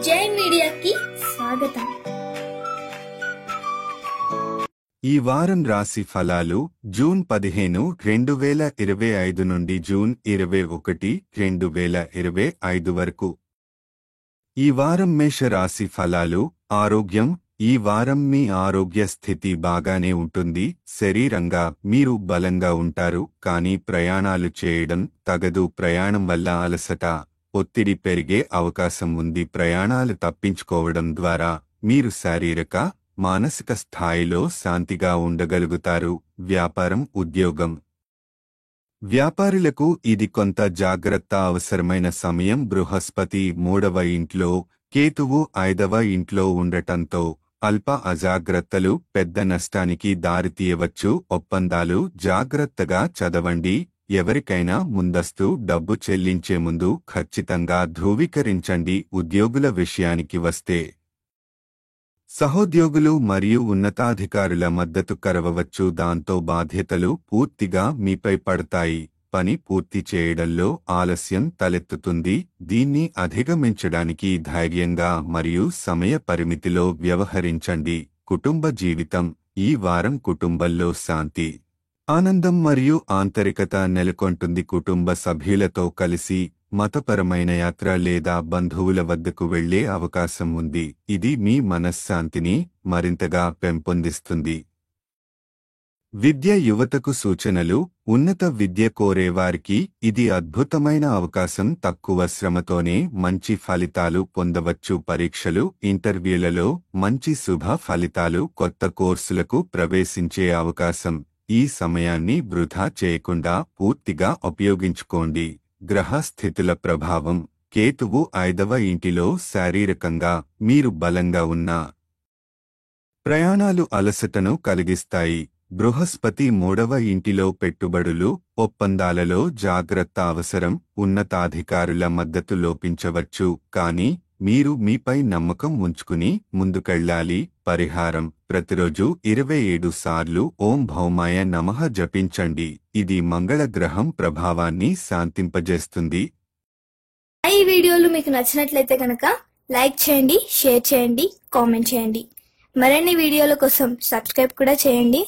జై మీడియాకి స్వాగతం. ఈ వారం రాశి ఫలాలు జూన్ 15, 2025 నుండి జూన్ 21, 2025 వరకు. ఈ వారం మేష రాశి ఫలాలు. ఆరోగ్యం. ఈ వారం మీ ఆరోగ్య స్థితి బాగానే ఉంటుంది. శరీరంగా మీరు బలంగా ఉంటారు, కానీ ప్రయాణాలు చేయడం తగదు. ప్రయాణం వల్ల అలసట, ఒత్తిడి పెరిగే అవకాశం ఉంది. ప్రయాణాలు తప్పించుకోవడం ద్వారా మీరు శారీరక, మానసిక స్థాయిలో శాంతిగా ఉండగలుగుతారు. వ్యాపారం, ఉద్యోగం. వ్యాపారులకు ఇది కొంత జాగ్రత్త అవసరమైన సమయం. బృహస్పతి 3వ ఇంట్లో, కేతువు 5వ ఇంట్లో ఉండటంతో అల్ప అజాగ్రత్తలు పెద్ద నష్టానికి దారితీయవచ్చు. ఒప్పందాలు జాగ్రత్తగా చదవండి. ఎవరికైనా ముందస్తు డబ్బు చెల్లించే ముందు ఖచ్చితంగా ధృవీకరించండి. ఉద్యోగుల విషయానికి వస్తే సహోద్యోగులు మరియు ఉన్నతాధికారుల మద్దతు కరవవచ్చు. దాంతో బాధ్యతలు పూర్తిగా మీపై పడతాయి. పని పూర్తి చేయడంలో ఆలస్యం తలెత్తుతుంది. దీన్ని అధిగమించడానికి ధైర్యంగా మరియు సమయ పరిమితిలో వ్యవహరించండి. కుటుంబ జీవితం. ఈ వారం కుటుంబంలో శాంతి, ఆనందం మరియు ఆంతరికత నెలకొంటుంది. కుటుంబ సభ్యులతో కలిసి మతపరమైన యాత్ర లేదా బంధువుల వద్దకు వెళ్లే అవకాశం ఉంది. ఇది మీ మనశ్శాంతిని మరింతగా పెంపొందిస్తుంది. విద్య. యువతకు సూచనలు. ఉన్నత విద్య కోరేవారికి ఇది అద్భుతమైన అవకాశం. తక్కువ శ్రమతోనే మంచి ఫలితాలు పొందవచ్చు. పరీక్షలు, ఇంటర్వ్యూలలో మంచి శుభ ఫలితాలు. కొత్త కోర్సులకు ప్రవేశించే అవకాశం. ఈ సమయాన్ని వృధా చేయకుండా పూర్తిగా ఉపయోగించుకోండి. గ్రహ స్థితుల ప్రభావం. కేతువు 5వ ఇంటిలో. శారీరకంగా మీరు బలంగా ఉన్నా ప్రయాణాలు అలసటను కలిగిస్తాయి. బృహస్పతి 3వ ఇంటిలో. పెట్టుబడులు, ఒప్పందాలలో జాగ్రత్త అవసరం. ఉన్నతాధికారుల మద్దతు లోపించవచ్చు, కానీ మీరు మీపై నమ్మకం ఉంచుకుని ముందుకెళ్లాలి. పరిహారం. ప్రతిరోజు 27 సార్లు ఓం భౌమాయ నమః జపించండి. ఇది మంగళ గ్రహం ప్రభావాన్ని శాంతింపజేస్తుంది. ఈ వీడియోలు మీకు నచ్చినట్లయితే కనుక లైక్ చేయండి, షేర్ చేయండి, కామెంట్ చేయండి. మరిన్ని వీడియోల కోసం సబ్స్క్రైబ్ కూడా చేయండి.